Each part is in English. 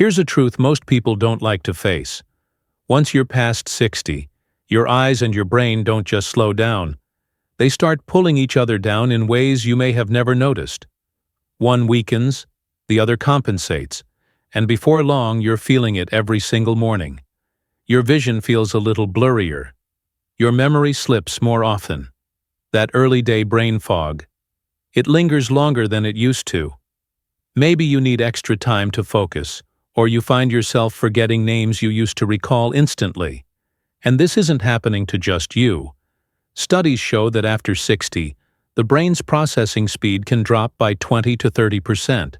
Here's a truth most people don't like to face. Once you're past 60, your eyes and your brain don't just slow down. They start pulling each other down in ways you may have never noticed. One weakens, the other compensates, and before long you're feeling it every single morning. Your vision feels a little blurrier. Your memory slips more often. That early-day brain fog. It lingers longer than it used to. Maybe you need extra time to focus, or you find yourself forgetting names you used to recall instantly. And this isn't happening to just you. Studies show that after 60, the brain's processing speed can drop by 20 to 30%.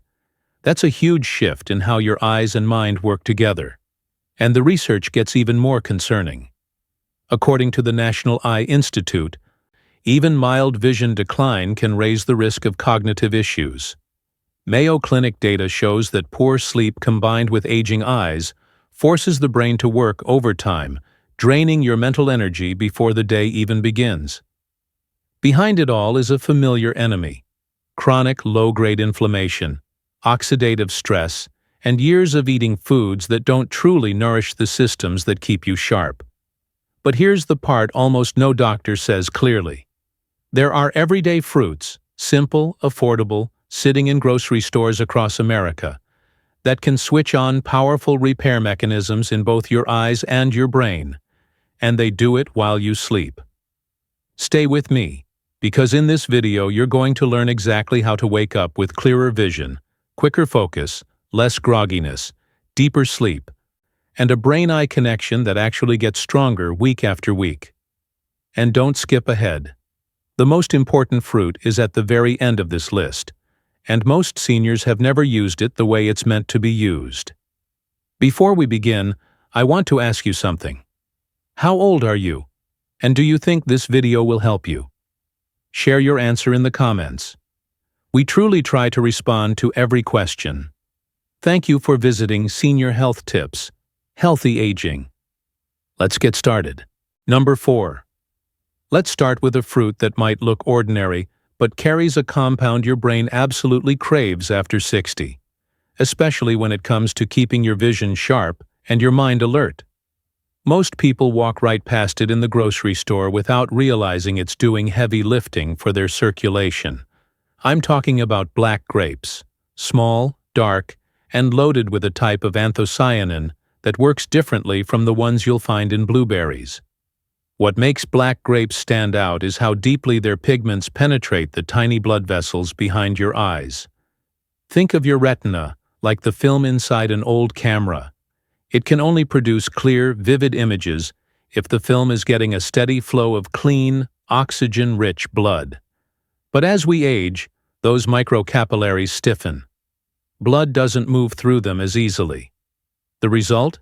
That's a huge shift in how your eyes and mind work together. And the research gets even more concerning. According to the National Eye Institute, even mild vision decline can raise the risk of cognitive issues. Mayo Clinic data shows that poor sleep combined with aging eyes forces the brain to work overtime, draining your mental energy before the day even begins. Behind it all is a familiar enemy: chronic low-grade inflammation, oxidative stress, and years of eating foods that don't truly nourish the systems that keep you sharp. But here's the part almost no doctor says clearly. There are everyday fruits, simple, affordable, sitting in grocery stores across America, that can switch on powerful repair mechanisms in both your eyes and your brain, and they do it while you sleep. Stay with me, because in this video you're going to learn exactly how to wake up with clearer vision, quicker focus, less grogginess, deeper sleep, and a brain-eye connection that actually gets stronger week after week. And don't skip ahead. The most important fruit is at the very end of this list, and most seniors have never used it the way it's meant to be used. Before we begin, I want to ask you something. How old are you? And do you think this video will help you? Share your answer in the comments. We truly try to respond to every question. Thank you for visiting Senior Health Tips, Healthy Aging. Let's get started. Number 4. Let's start with a fruit that might look ordinary, but carries a compound your brain absolutely craves after 60, especially when it comes to keeping your vision sharp and your mind alert. Most people walk right past it in the grocery store without realizing it's doing heavy lifting for their circulation. I'm talking about black grapes, small, dark, and loaded with a type of anthocyanin that works differently from the ones you'll find in blueberries. What makes black grapes stand out is how deeply their pigments penetrate the tiny blood vessels behind your eyes. Think of your retina like the film inside an old camera. It can only produce clear, vivid images if the film is getting a steady flow of clean, oxygen-rich blood. But as we age, those microcapillaries stiffen. Blood doesn't move through them as easily. The result?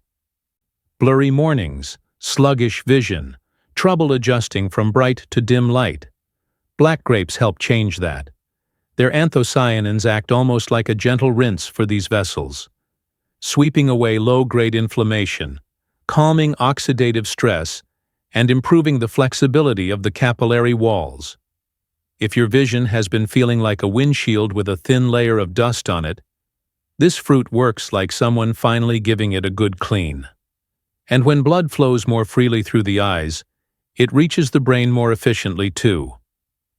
Blurry mornings, sluggish vision, trouble adjusting from bright to dim light. Black grapes help change that. Their anthocyanins act almost like a gentle rinse for these vessels, sweeping away low-grade inflammation, calming oxidative stress, and improving the flexibility of the capillary walls. If your vision has been feeling like a windshield with a thin layer of dust on it, this fruit works like someone finally giving it a good clean. And when blood flows more freely through the eyes, it reaches the brain more efficiently too.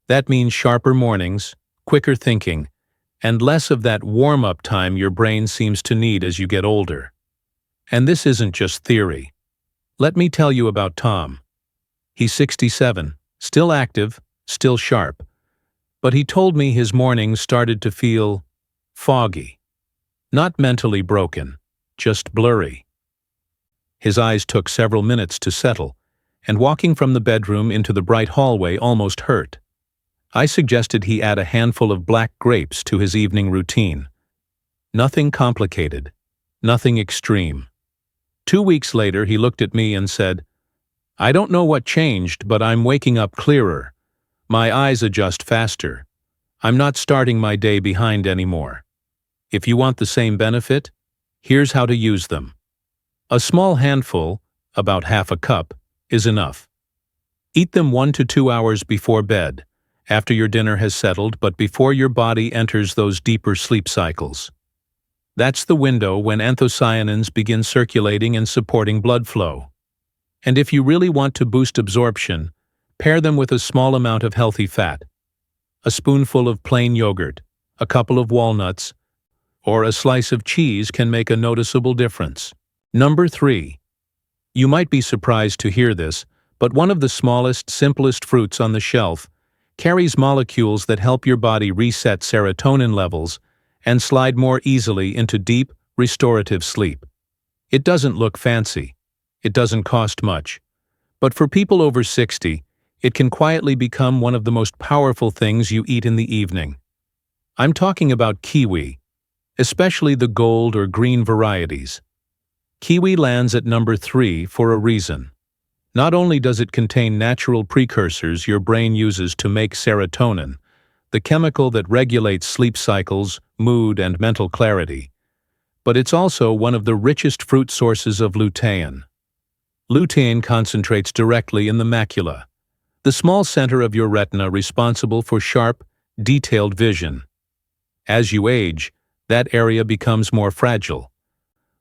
That means sharper mornings, quicker thinking, and less of that warm-up time your brain seems to need as you get older. And this isn't just theory. Let me tell you about Tom. He's 67, still active, still sharp. But he told me his mornings started to feel foggy. Not mentally broken, just blurry. His eyes took several minutes to settle, and walking from the bedroom into the bright hallway almost hurt. I suggested he add a handful of black grapes to his evening routine. Nothing complicated, nothing extreme. 2 weeks later, he looked at me and said, "I don't know what changed, but I'm waking up clearer. My eyes adjust faster. I'm not starting my day behind anymore. If you want the same benefit, here's how to use them. A small handful, about half a cup, is enough. Eat them 1 to 2 hours before bed, after your dinner has settled but before your body enters those deeper sleep cycles. That's the window when anthocyanins begin circulating and supporting blood flow. And if you really want to boost absorption, pair them with a small amount of healthy fat. A spoonful of plain yogurt, a couple of walnuts, or a slice of cheese can make a noticeable difference. Number 3. You might be surprised to hear this, but one of the smallest, simplest fruits on the shelf carries molecules that help your body reset serotonin levels and slide more easily into deep, restorative sleep. It doesn't look fancy. It doesn't cost much. But for people over 60, it can quietly become one of the most powerful things you eat in the evening. I'm talking about kiwi, especially the gold or green varieties. Kiwi lands at number 3 for a reason. Not only does it contain natural precursors your brain uses to make serotonin, the chemical that regulates sleep cycles, mood, and mental clarity, but it's also one of the richest fruit sources of lutein. Lutein concentrates directly in the macula, the small center of your retina responsible for sharp, detailed vision. As you age, that area becomes more fragile,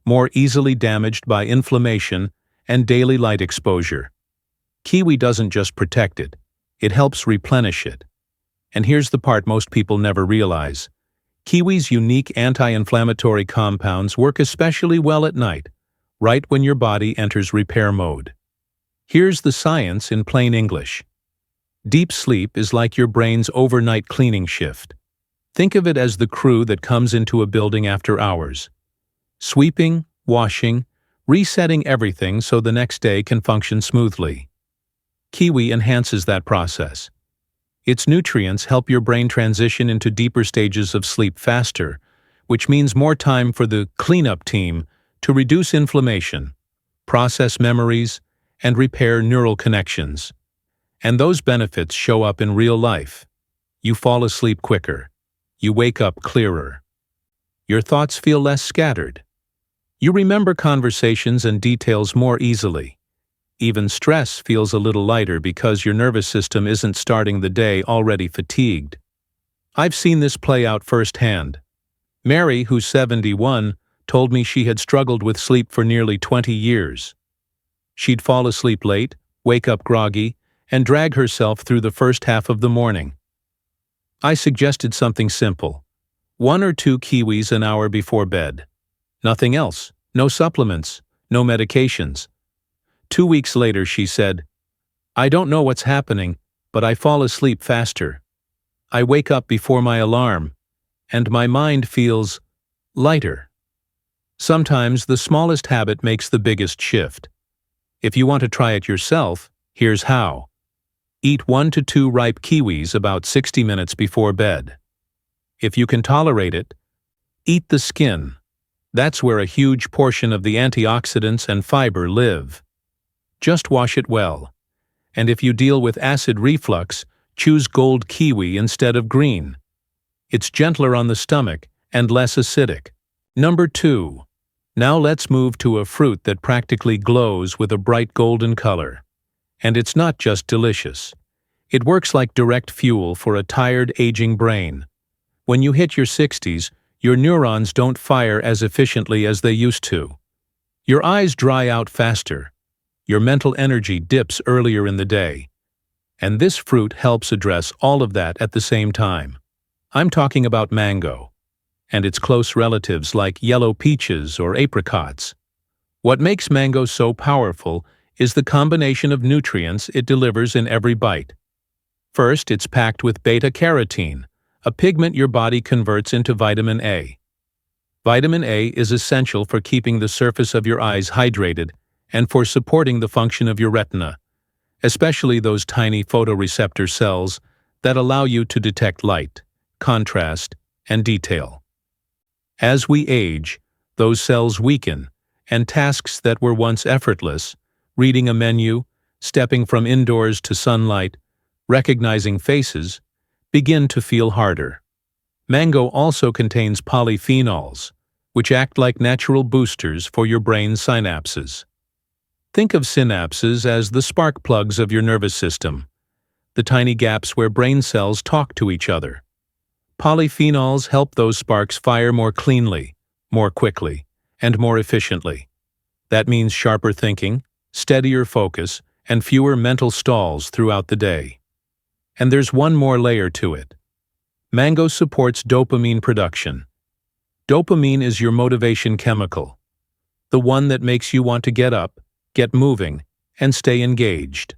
more easily damaged by inflammation and daily light exposure. Kiwi doesn't just protect it, it helps replenish it. And here's the part most people never realize. Kiwi's unique anti-inflammatory compounds work especially well at night, right when your body enters repair mode. Here's the science in plain English. Deep sleep is like your brain's overnight cleaning shift. Think of it as the crew that comes into a building after hours, sweeping, washing, resetting everything so the next day can function smoothly. Kiwi enhances that process. Its nutrients help your brain transition into deeper stages of sleep faster, which means more time for the cleanup team to reduce inflammation, process memories, and repair neural connections. And those benefits show up in real life. You fall asleep quicker. You wake up clearer. Your thoughts feel less scattered. You remember conversations and details more easily. Even stress feels a little lighter because your nervous system isn't starting the day already fatigued. I've seen this play out firsthand. Mary, who's 71, told me she had struggled with sleep for nearly 20 years. She'd fall asleep late, wake up groggy, and drag herself through the first half of the morning. I suggested something simple. 1 or 2 kiwis an hour before bed. Nothing else. No supplements. No medications. 2 weeks later, she said, "I don't know what's happening, but I fall asleep faster. I wake up before my alarm, and my mind feels lighter." Sometimes the smallest habit makes the biggest shift. If you want to try it yourself, here's how. Eat 1 to 2 ripe kiwis about 60 minutes before bed. If you can tolerate it, eat the skin. That's where a huge portion of the antioxidants and fiber live. Just wash it well. And if you deal with acid reflux, choose gold kiwi instead of green. It's gentler on the stomach and less acidic. Number 2. Now let's move to a fruit that practically glows with a bright golden color. And it's not just delicious. It works like direct fuel for a tired, aging brain. When you hit your 60s, your neurons don't fire as efficiently as they used to. Your eyes dry out faster. Your mental energy dips earlier in the day. And this fruit helps address all of that at the same time. I'm talking about mango, and its close relatives like yellow peaches or apricots. What makes mango so powerful is the combination of nutrients it delivers in every bite. First, it's packed with beta-carotene, a pigment your body converts into vitamin A. Vitamin A is essential for keeping the surface of your eyes hydrated and for supporting the function of your retina, especially those tiny photoreceptor cells that allow you to detect light, contrast, and detail. As we age, those cells weaken, and tasks that were once effortless, reading a menu, stepping from indoors to sunlight, recognizing faces, begin to feel harder. Mango also contains polyphenols, which act like natural boosters for your brain's synapses. Think of synapses as the spark plugs of your nervous system, the tiny gaps where brain cells talk to each other. Polyphenols help those sparks fire more cleanly, more quickly, and more efficiently. That means sharper thinking, steadier focus, and fewer mental stalls throughout the day. And there's one more layer to it. Mango supports dopamine production. Dopamine is your motivation chemical, the one that makes you want to get up, get moving, and stay engaged.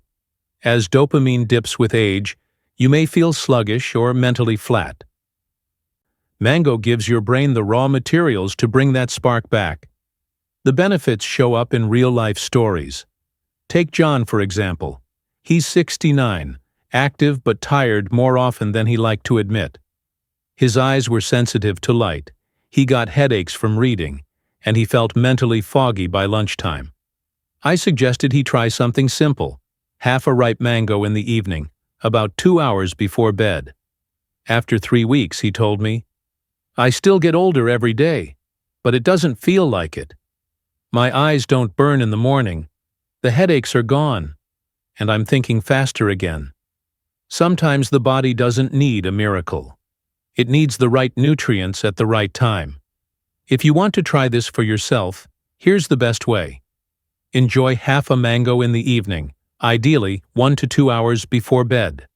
As dopamine dips with age, you may feel sluggish or mentally flat. Mango gives your brain the raw materials to bring that spark back. The benefits show up in real-life stories. Take John, for example. He's 69, active but tired more often than he liked to admit. His eyes were sensitive to light, he got headaches from reading, and he felt mentally foggy by lunchtime. I suggested he try something simple, half a ripe mango in the evening, about 2 hours before bed. After 3 weeks, he told me, "I still get older every day, but it doesn't feel like it. My eyes don't burn in the morning, the headaches are gone, and I'm thinking faster again." Sometimes the body doesn't need a miracle. It needs the right nutrients at the right time. If you want to try this for yourself, here's the best way. Enjoy half a mango in the evening, ideally 1 to 2 hours before bed.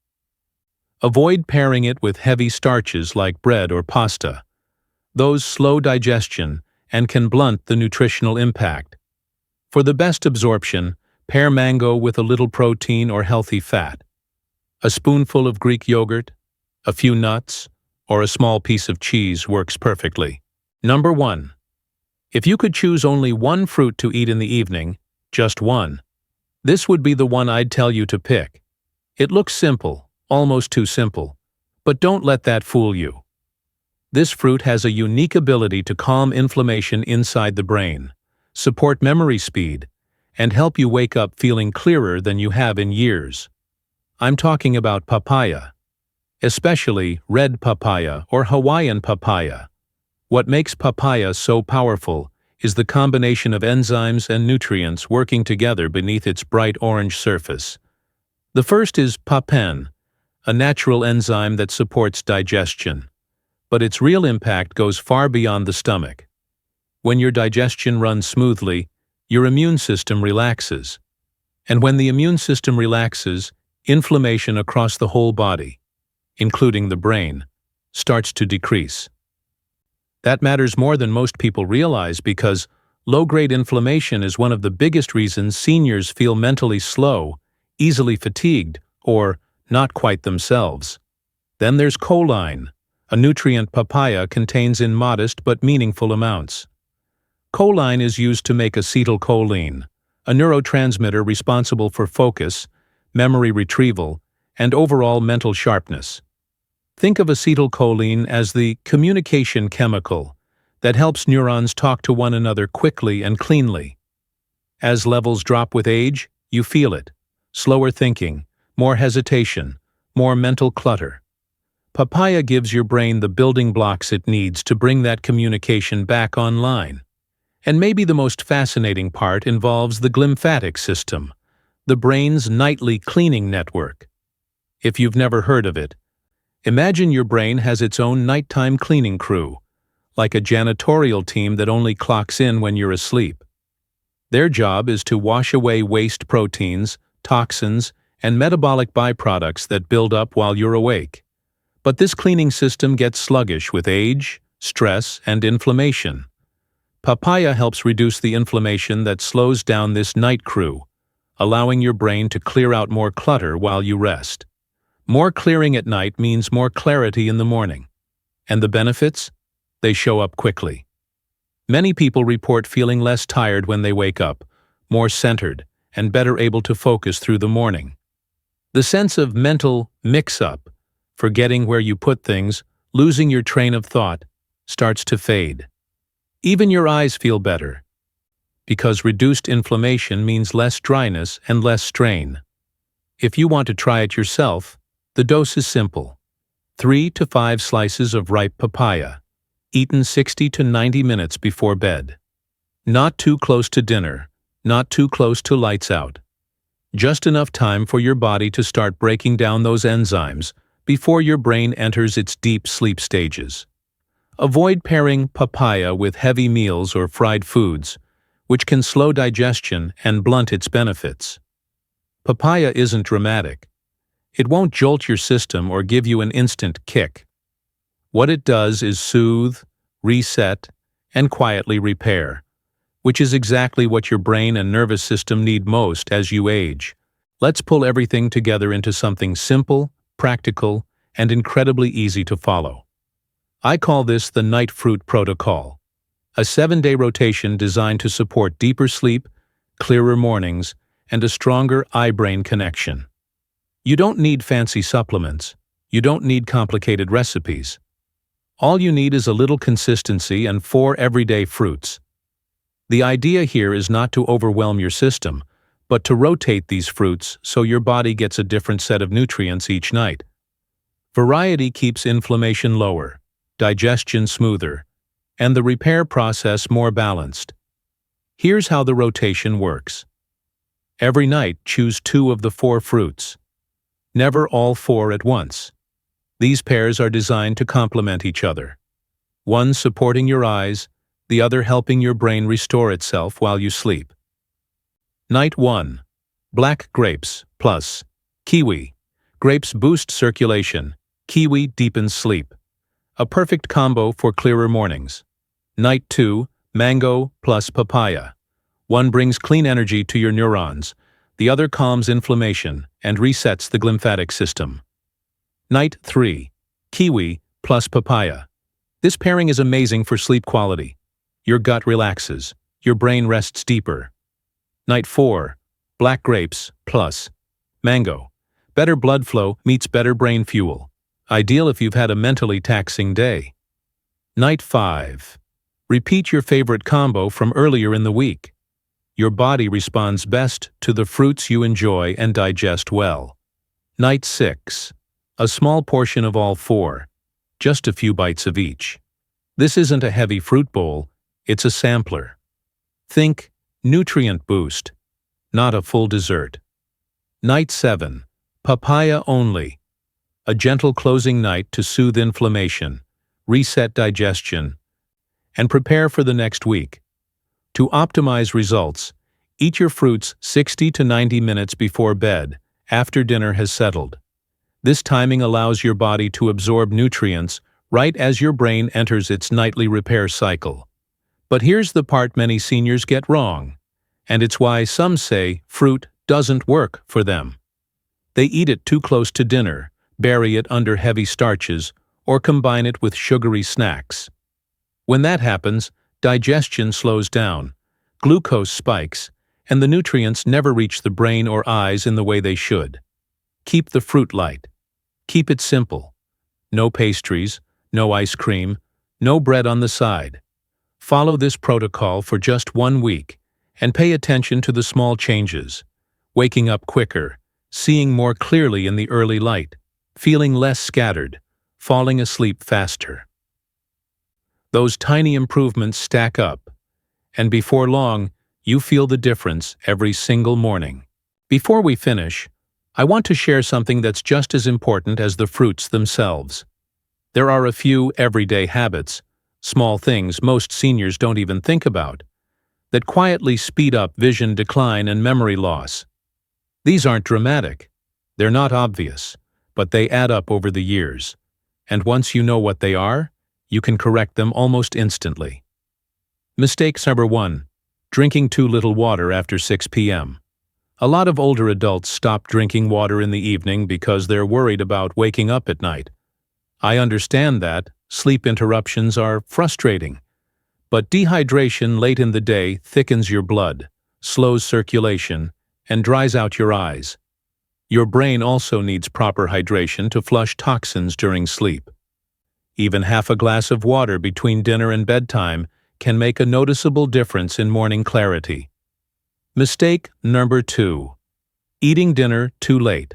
Avoid pairing it with heavy starches like bread or pasta. Those slow digestion and can blunt the nutritional impact. For the best absorption, pair mango with a little protein or healthy fat. A spoonful of Greek yogurt, a few nuts, or a small piece of cheese works perfectly. Number 1. If you could choose only one fruit to eat in the evening, just one, this would be the one I'd tell you to pick. It looks simple, almost too simple, but don't let that fool you. This fruit has a unique ability to calm inflammation inside the brain, support memory speed, and help you wake up feeling clearer than you have in years. I'm talking about papaya, especially red papaya or Hawaiian papaya. What makes papaya so powerful is the combination of enzymes and nutrients working together beneath its bright orange surface. The first is papain, a natural enzyme that supports digestion. But its real impact goes far beyond the stomach. When your digestion runs smoothly, your immune system relaxes. And when the immune system relaxes, inflammation across the whole body, including the brain, starts to decrease. That matters more than most people realize because low-grade inflammation is one of the biggest reasons seniors feel mentally slow, easily fatigued, or not quite themselves. Then there's choline, a nutrient papaya contains in modest but meaningful amounts. Choline is used to make acetylcholine, a neurotransmitter responsible for focus, memory retrieval, and overall mental sharpness. Think of acetylcholine as the communication chemical that helps neurons talk to one another quickly and cleanly. As levels drop with age, you feel it. Slower thinking, more hesitation, more mental clutter. Papaya gives your brain the building blocks it needs to bring that communication back online. And maybe the most fascinating part involves the glymphatic system, the brain's nightly cleaning network. If you've never heard of it, imagine your brain has its own nighttime cleaning crew, like a janitorial team that only clocks in when you're asleep. Their job is to wash away waste proteins, toxins, and metabolic byproducts that build up while you're awake. But this cleaning system gets sluggish with age, stress, and inflammation. Papaya helps reduce the inflammation that slows down this night crew, allowing your brain to clear out more clutter while you rest. More clearing at night means more clarity in the morning. And the benefits? They show up quickly. Many people report feeling less tired when they wake up, more centered, and better able to focus through the morning. The sense of mental mix-up, forgetting where you put things, losing your train of thought, starts to fade. Even your eyes feel better, because reduced inflammation means less dryness and less strain. If you want to try it yourself, the dose is simple. 3 to 5 slices of ripe papaya, eaten 60 to 90 minutes before bed. Not too close to dinner, not too close to lights out. Just enough time for your body to start breaking down those enzymes before your brain enters its deep sleep stages. Avoid pairing papaya with heavy meals or fried foods, which can slow digestion and blunt its benefits. Papaya isn't dramatic. It won't jolt your system or give you an instant kick. What it does is soothe, reset, and quietly repair, which is exactly what your brain and nervous system need most as you age. Let's pull everything together into something simple, practical, and incredibly easy to follow. I call this the night fruit protocol, a 7-day rotation designed to support deeper sleep, clearer mornings, and a stronger eye-brain connection. You don't need fancy supplements. You don't need complicated recipes. All you need is a little consistency and 4 everyday fruits. The idea here is not to overwhelm your system, but to rotate these fruits so your body gets a different set of nutrients each night. Variety keeps inflammation lower, digestion smoother, and the repair process more balanced. Here's how the rotation works. Every night, choose 2 of the 4 fruits. Never all 4 at once. These pairs are designed to complement each other. One supporting your eyes, the other helping your brain restore itself while you sleep. Night 1. Black grapes plus kiwi. Grapes boost circulation. Kiwi deepens sleep. A perfect combo for clearer mornings. Night 2. Mango plus papaya. One brings clean energy to your neurons. The other calms inflammation and resets the glymphatic system. Night 3. Kiwi plus papaya. This pairing is amazing for sleep quality. Your gut relaxes. Your brain rests deeper. Night 4. Black grapes plus mango. Better blood flow meets better brain fuel. Ideal if you've had a mentally taxing day. Night 5. Repeat your favorite combo from earlier in the week. Your body responds best to the fruits you enjoy and digest well. Night 6. A small portion of all 4. Just a few bites of each. This isn't a heavy fruit bowl, it's a sampler. Think nutrient boost, not a full dessert. Night 7. Papaya only. A gentle closing night to soothe inflammation, reset digestion, and prepare for the next week. To optimize results, eat your fruits 60 to 90 minutes before bed, after dinner has settled. This timing allows your body to absorb nutrients right as your brain enters its nightly repair cycle. But here's the part many seniors get wrong, and it's why some say fruit doesn't work for them. They eat it too close to dinner, bury it under heavy starches, or combine it with sugary snacks. When that happens, digestion slows down, glucose spikes, and the nutrients never reach the brain or eyes in the way they should. Keep the fruit light. Keep it simple. No pastries, no ice cream, no bread on the side. Follow this protocol for just 1 week, and pay attention to the small changes. Waking up quicker, seeing more clearly in the early light, feeling less scattered, falling asleep faster. Those tiny improvements stack up, and before long, you feel the difference every single morning. Before we finish, I want to share something that's just as important as the fruits themselves. There are a few everyday habits, small things most seniors don't even think about, that quietly speed up vision decline and memory loss. These aren't dramatic. They're not obvious, but they add up over the years. And once you know what they are, you can correct them almost instantly. Mistakes number 1. Drinking too little water after 6 p.m. A lot of older adults stop drinking water in the evening because they're worried about waking up at night. I understand that. Sleep interruptions are frustrating. But dehydration late in the day thickens your blood, slows circulation, and dries out your eyes. Your brain also needs proper hydration to flush toxins during sleep. Even half a glass of water between dinner and bedtime can make a noticeable difference in morning clarity. Mistake number 2. Eating dinner too late.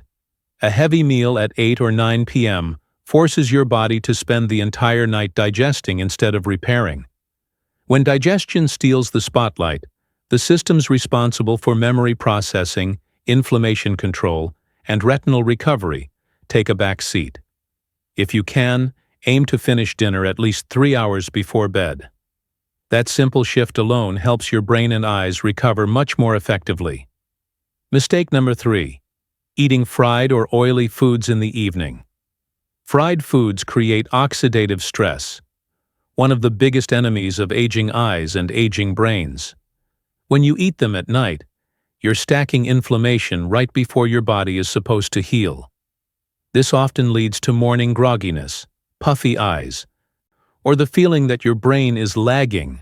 A heavy meal at 8 or 9 p.m. forces your body to spend the entire night digesting instead of repairing. When digestion steals the spotlight, the systems responsible for memory processing, inflammation control, and retinal recovery take a back seat. If you can, Aim to finish dinner at least 3 hours before bed. That simple shift alone helps your brain and eyes recover much more effectively. Mistake number 3. Eating fried or oily foods in the evening. Fried foods create oxidative stress, one of the biggest enemies of aging eyes and aging brains. When you eat them at night, you're stacking inflammation right before your body is supposed to heal. This often leads to morning grogginess, puffy eyes, or the feeling that your brain is lagging.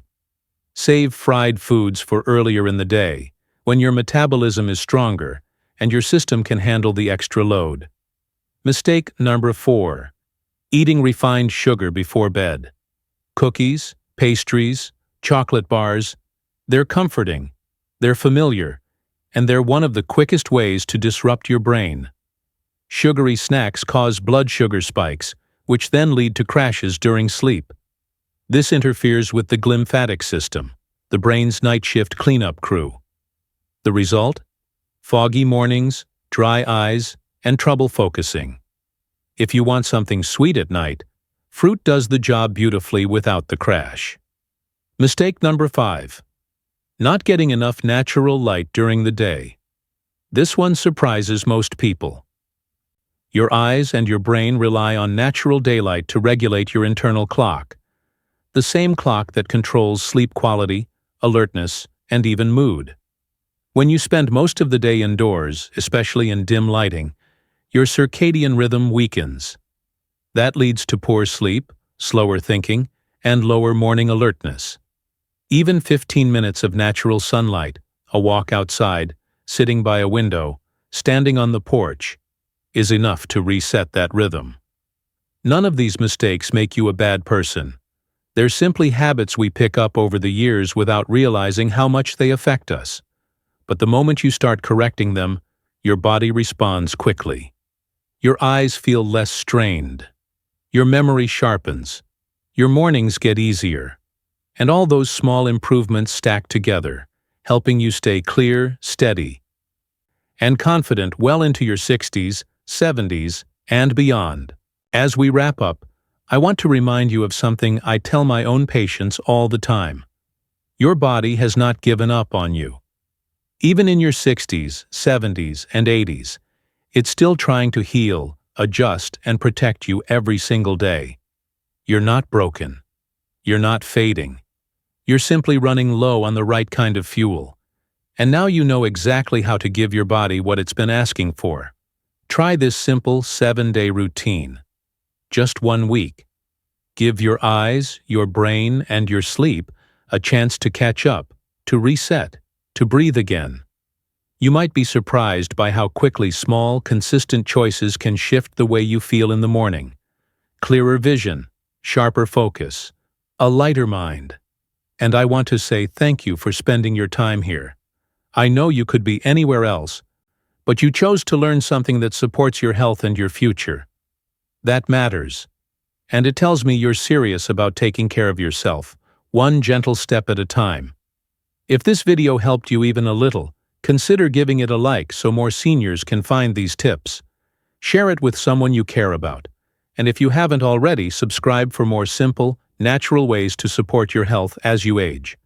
Save fried foods for earlier in the day, when your metabolism is stronger and your system can handle the extra load. Mistake number 4. Eating refined sugar before bed. Cookies, pastries, chocolate bars, they're comforting, they're familiar, and they're one of the quickest ways to disrupt your brain. Sugary snacks cause blood sugar spikes, which then lead to crashes during sleep. This interferes with the glymphatic system, the brain's night shift cleanup crew. The result? Foggy mornings, dry eyes, and trouble focusing. If you want something sweet at night, fruit does the job beautifully without the crash. Mistake number 5. Not getting enough natural light during the day. This one surprises most people. Your eyes and your brain rely on natural daylight to regulate your internal clock, the same clock that controls sleep quality, alertness, and even mood. When you spend most of the day indoors, especially in dim lighting, your circadian rhythm weakens. That leads to poor sleep, slower thinking, and lower morning alertness. Even 15 minutes of natural sunlight, a walk outside, sitting by a window, standing on the porch, is enough to reset that rhythm. None of these mistakes make you a bad person. They're simply habits we pick up over the years without realizing how much they affect us. But the moment you start correcting them, your body responds quickly. Your eyes feel less strained. Your memory sharpens. Your mornings get easier. And all those small improvements stack together, helping you stay clear, steady, and confident well into your 60s, 70s, and beyond. As we wrap up, I want to remind you of something I tell my own patients all the time. Your body has not given up on you. Even in your 60s, 70s, and 80s, it's still trying to heal, adjust, and protect you every single day. You're not broken. You're not fading. You're simply running low on the right kind of fuel. And now you know exactly how to give your body what it's been asking for. Try this simple 7-day routine. Just 1 week. Give your eyes, your brain, and your sleep a chance to catch up, to reset, to breathe again. You might be surprised by how quickly small, consistent choices can shift the way you feel in the morning. Clearer vision, sharper focus, a lighter mind. And I want to say thank you for spending your time here. I know you could be anywhere else, but you chose to learn something that supports your health and your future. That matters. And it tells me you're serious about taking care of yourself, one gentle step at a time. If this video helped you even a little, consider giving it a like so more seniors can find these tips. Share it with someone you care about. And if you haven't already, subscribe for more simple, natural ways to support your health as you age.